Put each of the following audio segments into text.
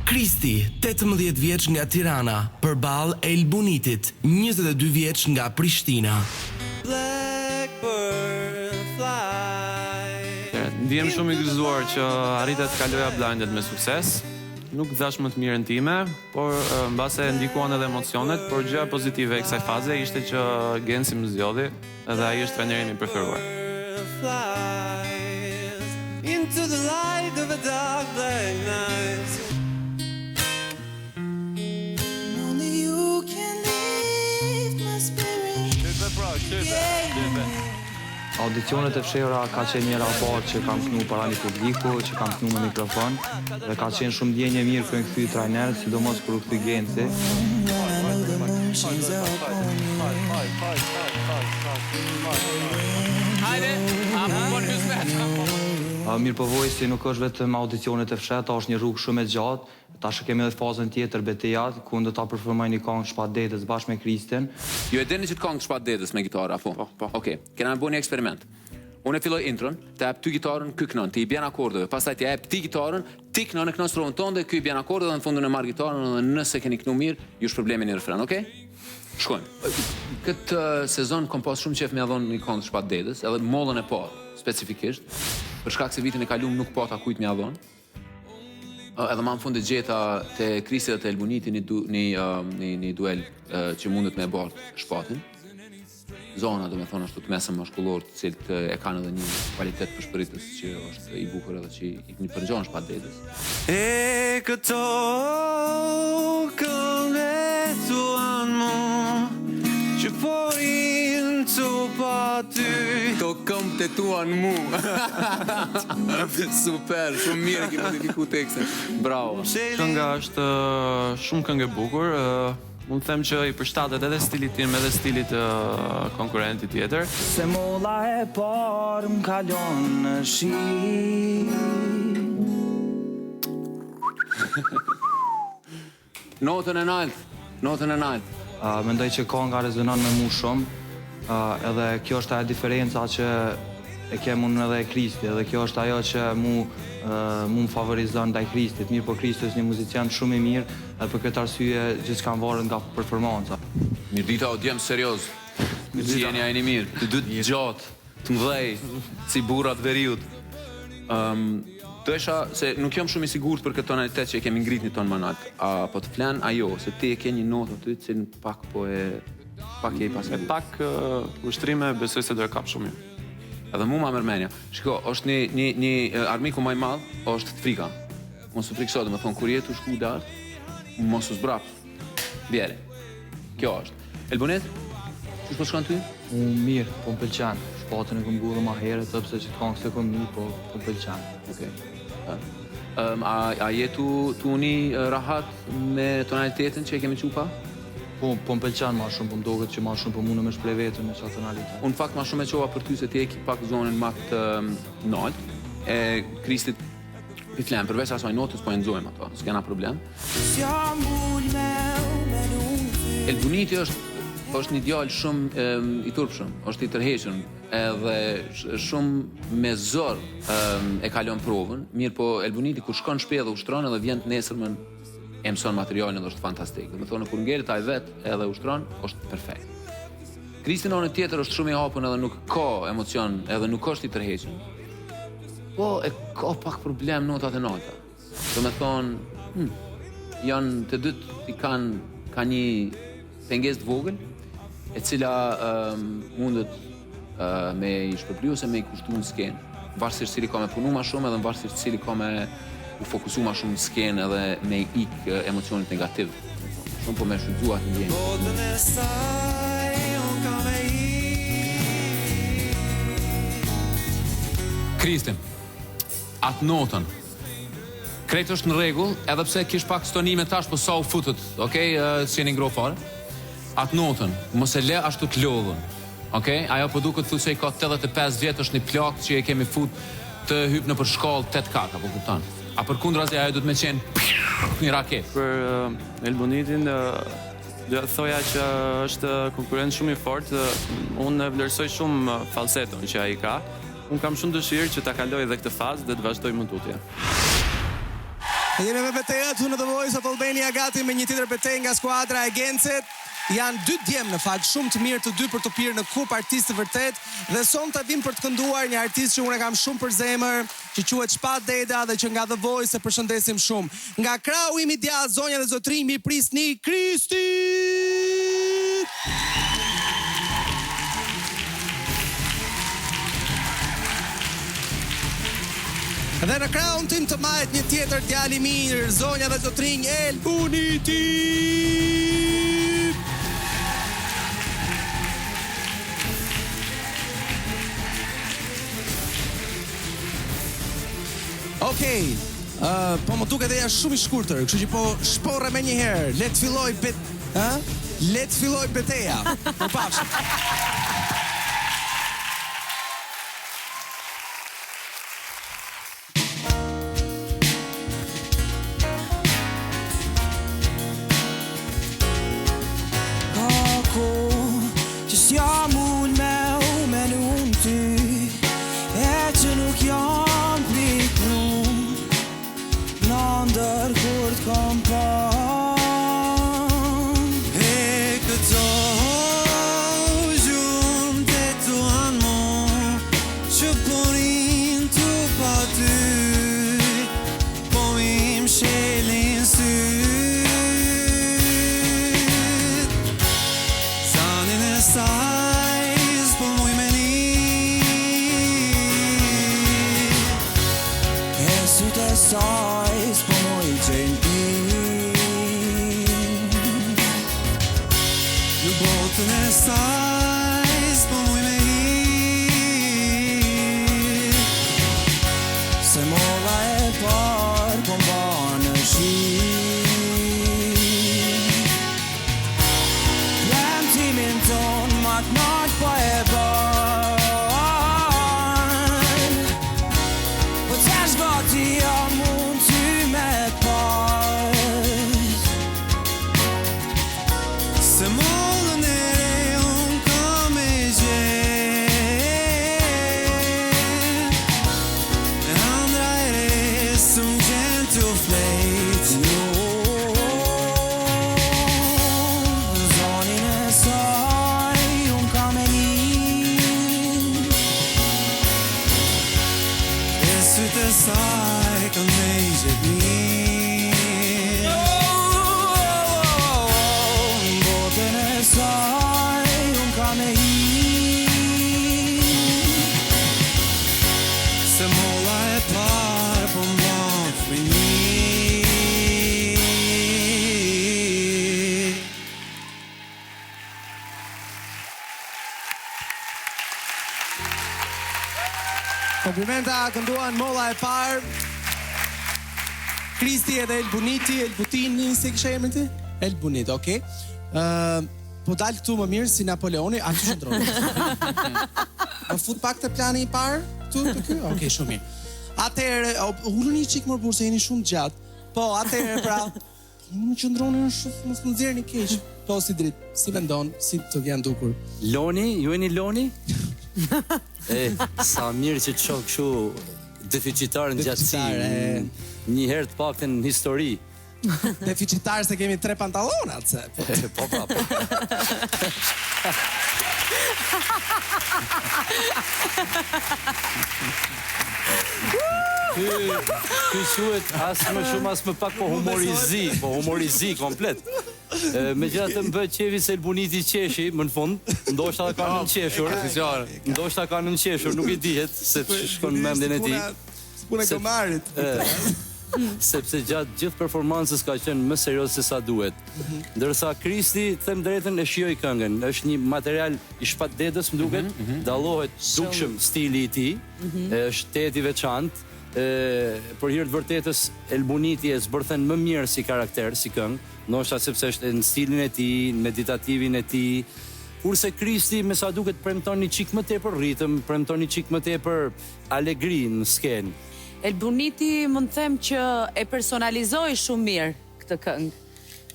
Kristi, 18 vjeç nga Tirana, përballë Elbunitit, 22 vjeç nga Prishtina. Ndihem shumë i gëzuar që arrita të kaloja blindet me sukses. Nuk dhash më të mirën time, por mbase ndikuan edhe emocionet, por gjëja pozitive e kësaj faze ishte që Genci më zgjodhi dhe ai është trajneri im i preferuar. Into the light of a dark black night. Only you can lift my spirit. Audicionet e fshehura ka qenë një raport që kam knu para një publiku, që kam knu me mikrofon dhe ka qenë shumë ndjenjë mirë kur e kthy trajner, sidomos kur u kthy Genci. Mirëpërvojësi nuk është vetëm audicionet e fshehta, është një rrugë shumë e gjatë. Tash kemi edhe fazën tjetër betejat, ku do ta përformoj një këngë Shpat Detës bashkë me Kristin. Ju e dini që të këngë Shpat Detës me gitarë, apo? Po. Okej, kena me bëni eksperiment. Unë e filloj intron, të jep ty gitarën, ky kënon, ti i bjen akordeve, pastaj ti jep ti gitarën, ti kënon e kënon strovën tënde, ky i bjen akordeve dhe në fundin e marr gitarën dhe nëse keni kënu mirë, ju shpërblemi një refren, okej? Shkojmë. Këtë sezon kom pas shumë qef me dhon një këngë Shpat Detës, edhe mollën e parë, specifikisht, për shkak se vitin e kaluar nuk pata kujt më dhon. Edhe ma në fund e gjeta të Kristi dhe të Elbuniti një duel që mundet me e bartë Shpatin. Zona, do me thonë, ashtu të mesëm mashkullor, të cilët e kanë edhe një kvalitet për shpëritës që është i bukur edhe që i një përgjon Shpat Detës. E këto këndetuan mu që pojnë të pa ty. Këto këmë të tuan mu. Super, shumë mirë ki modifiku tekstin. Bravo. Kënga është shumë këngë e bukur. Mund të them që i përshtatet edhe stilit tim edhe stilit konkurentit tjetër. Se molla e parë më kalon në shi. Notën e nalt. Mendoj që kënga rezonon me mu shumë, edhe kjo është ajo diferenca që e kem unë edhe Kristi, edhe kjo është ajo që mu më favorizon ndaj Kristit. Mirë, po Kristi është një muzician shumë i mirë, edhe për këtë arsye gjithçka varet nga performanca. Mirdita o djemë serios. Si jeni ajni mirë, të dy të gjatë, të mdhej, si burrat veriut. Dësha se nuk jam shumë i sigurt për këtë tonalitet që e kemi ngrit një ton më nalt. Po të flen ajo, se ti e ke një notë aty që pak je i pasur. Pak ushtrime besoj se do e kap shumë mirë. Edhe mu ma mërmenja. Shiko, është një armiku maj madh, është frika. Mos u frikso, dhe me thonë, kur jetu shku dartë, mos u zbrap. Bjere. Kjo është. Elbonet, që shpo shkon ty? Unë mirë, po më pëlqen. Shpatën e këm gullë ma herët, sepse që të këngë se këm mirë, po më pëlqen. Okej. A jetu tuni rahat me tonalitetin që e kemi qupa? Po më pëlqen ma shumë, po më doket që ma shumë po mune me shplej vetën me qatë tonalitet. Unë fakt ma shumë e qova për ty se ti e ki pak zonën ma këtë nalt. E Kristit piflen, përveç asaj notës po e nëzojmë ato, s'kena problem. Elbuniti është një djalë shumë i turpshëm, është i tërheqën, edhe shumë me zor e kalon provën. Mirë, po Elbuniti kur shkon shpe dhe ushtron edhe vjen të nesërmën e mëson materialin dhe është fantastik. Dhe me thonë, kur ngerit ai vet edhe ushtron, është perfekt. Kristi në anën tjetër është shumë i hapun edhe nuk ka emocion, edhe nuk është i tërheqën. Po e ka pak problem notat e nota. Dhe me thonë, janë të dytë i ka një pengesë të vogël, e cila mundet me i shpërblyu ose me i kushtu në skenë. Varsisht cili ka me punu ma shumë edhe në varsisht cili ka me u fokusu ma shumë në skenë edhe me ik emocionit negativ. Shumë po me shudzuat në djenë. Kristin, atë notën, krejt është në regull, edhe pse kish pak stonime tash, po sa u futët, okej, si jeni ngro fare. Atë notën, mos e le ashtu të lodhën, okej? Ajo po duket thu se i ka 85 vjetë, është një plak që e kemi fut të hyp në për shkallë 8-4, apo kuptan? A për kundrazi ajo du të me qenë një raket? Për Elbunitin, thoja që është konkurent shumë i fortë, unë vlerësoj shumë falseton që ai ka. Unë kam shumë dëshirë që ta kaloj edhe këtë fazë dhe të vazhdoj më tutje. Jemi me betejat në The Voice of Albania gati me një tjetër betejë nga skuadra e Gencit. Janë 2 djemë në fakt, shumë të mirë të dy për të pirë në kup artistë të vërtet dhe sonte vim për të kënduar një artist që unë e kam shumë për zemër, që quhet Shpat Deda dhe që nga The Voice e përshëndesim shumë. Nga krau imi djalë, zonja dhe zotrinj, mi prisni Kristi! Dhe në kraun tim të majt një tjetër djali mirë, zonja dhe zotrinj El Buniti! Okej, po më duket e shumë i shkurtër, kështu që po shporre me një herë. Le të filloj beteja. Përpafshim. Komplimenta, kënduan molla e parë. Kristi edhe El Buniti, El Butini, si kisha emrin ti? El Buniti, okay. Po dal këtu më mirë si Napoleoni, a që shëndroni? Më fut pak të plani i parë, këtu të kjo? Okej, shumë mirë. Atëherë, ulluni një qikë më burë, se jeni shumë gjatë. Po, atëherë, pra, më qëndroni në shumë, mos më nxjerrni keq. Po, si dritë, si vendon, si të vjen dukur. Loni, ju e një Loni? Sa mirë që të shoh kështu deficitar në gjatësi. Një herë të paktën në histori. Deficitar se kemi 3 pantallonat se. Po. Ky shuhet as më shumë as më pak po humorizi komplet. Megjithatë më bëhet qefi se El Buniti qeshi më në fund, ndoshta ka nënqeshur, nuk i dihet se shkon në mendjen e tij. Punë gomarit. Sepse gjatë gjithë performancës ka qenë më serioz se sa duhet. Ndërsa Kristi, them drejtën, e shijoi këngën. Është një material i Shpat Dedës, më duket, dallohet dukshëm stili i tij, është tetë i veçantë. Për hir të vërtetës, El Buniti e zbërthen më mirë si karakter, si këngë, ndoshta sepse është në stilin e tij, në meditatimin e tij. Kurse Kristi me sa duket premton një çik më tepër ritëm, premton një çik më tepër alegri në skenë. El Buniti mund të them që e personalizoi shumë mirë këtë këngë.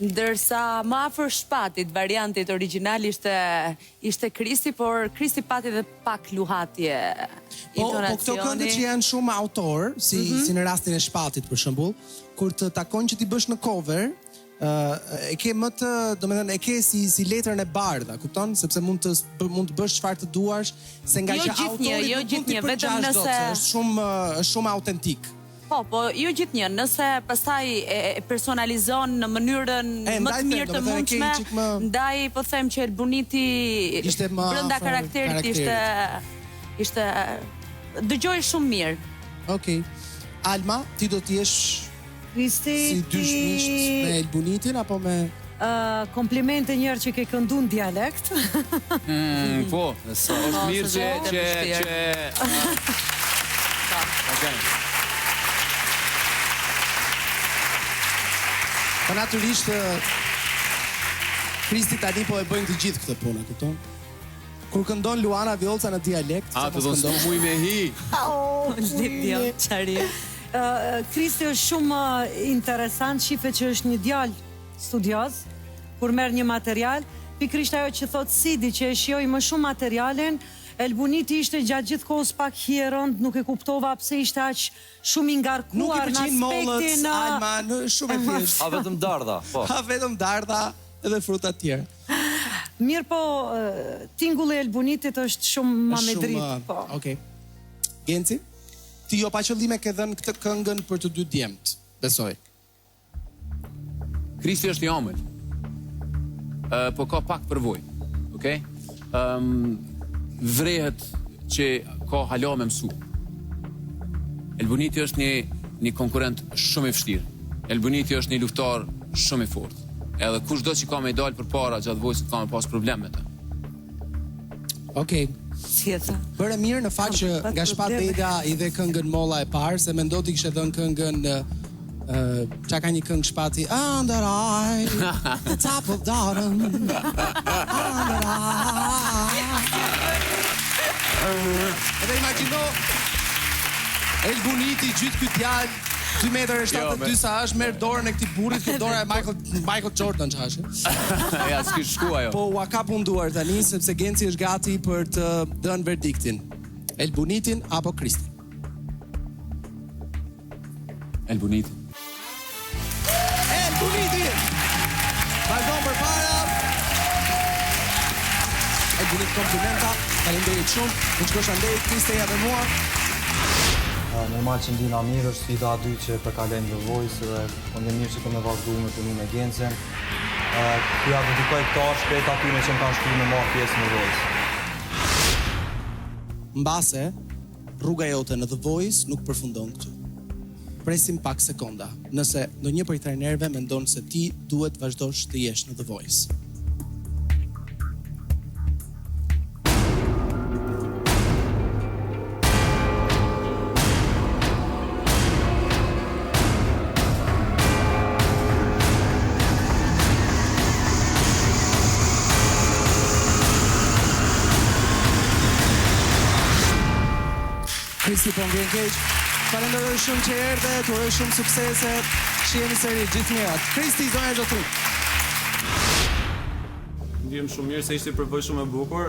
Ndërsa më afër shpatit, variantit origjinal ishte Kristi, por Kristi pati dhe pak luhatje Po intonacioni. këto këngë që janë shumë autor, si në rastin e shpatit për shembull, kur të takon që ti bësh në cover, e ke më të, domethënë e ke si letrën e bardha, kupton? Sepse mund të bësh çfarë të duash, se nga që autori nuk mund t'i përgjash dot, se është shumë autentik. Po, jo gjithnjë, nëse pastaj e personalizon në mënyrën më të mirë të mundshme, ndaj po them që Elbuniti brenda karakterit ishte dëgjoj shumë mirë. Okej. Alma, ti do t'jesh si dyshmisht me Elbunitin apo me komplimente njërë që ke këndu në dialekt. Po, është mirë që... Po natyrisht Kristi tani po e bëjnë të gjithë këtë punë, kupton? Kur këndon Luana Vjollca në dialekt, të do s'muj me hi. Kristi është shumë interesant, shife që është një djalë studios, kur merr një material, pikrisht ajo që thot Sidi që e shijoj më shumë materialin, Elbuniti ishte gjatë gjithë kohës pak hierond, nuk e kuptova pse ishte aq shumë i ngarkuar në aspektin Alma, shumë e thjeshtë. A vetëm dardha, po. Ha vetëm dardha edhe fruta tjerë. Mirë po, tingulli e Elbunitit është shumë ma me dritë, po. Okej. Genci, ti jo pa qëllime ke dhënë këtë këngën për të dy djemt, besoj. Kristi është i omël, po ka pak përvojë, okej? Vrehet që ka hala me mësu. Elbuniti është një konkurent shumë i vështirë. Elbuniti është një luftar shumë i fortë. Edhe kushdo që ka me i dalë për para gjatë vojsit ka me pas problem me ta. Okej. Sjeta. Bëre mirë në fakt që nga Shpat Deda i dhe këngën Molla e parë, se mendo ti kishe dhënë këngën qa ka një këngë Shpati Under I, the top of dawn, under I. Edhe imagjino Elbuniti gjytë këtë djalë 2 metër e 72 sa është, merë dorën e këti burrit, këtë dora e Michael Jordan që është. Ja, s'ky shku ajo. Po ua ka punduar tani, sepse Genci është gati për të dhënë verdiktin. Elbunitin apo Kristi? Elbunitin. Elbunitin! Vazhdon për para. Elbunit komplimenta, faleminderit shumë. Në qëkosh andej, Kristi ja dhe mua. Normal që ndina mirë është sfida a dy që përkalem The Voice dhe këndë mirë që këmë vazhdu me punu me Gencen. Kuja dedikoj këta shpet atyre që më kanë shkru me marrë pjesë në Voice. Mbase, rruga jote në The Voice nuk përfundon këtu. Presim pak sekonda, nëse ndonjë prej trajnerëve mendon se ti duhet vazhdosh të jesh në The Voice. Kristi po ngjen keq. Falenderoj shumë që erdhe, të uroj shumë suksese. Shiheni sërish gjithë mirat. Kristi, zonja Zotrin. Ndjem shumë mirë se ishte përvojë shumë e bukur,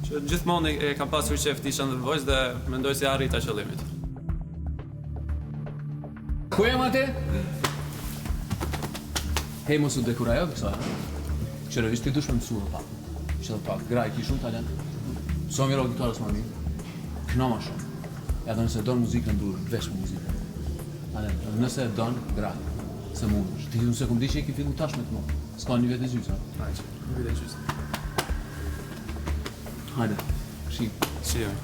që gjithmonë e kam pasur qef të isha në The Voice dhe mendoj se arrita qëllimit. Ku jam atë? Hej, mos u dekurajo kësa. Qërëvisht ti dush me mësua pak. Që dhe pak, graj, ki shumë talent. So mirë o gitarës ma mirë. Këna ma shumë. Edhe nëse donë muzikën durë, vesh me muzikën. Nëse donë, graj. Se mund është. Ti nëse këmë di që e ki fillu tash me të mund. S'ka një vetë e gjysë, ha? Hajde, një vetë e gjysë. Hajde, shikë. Shijoj.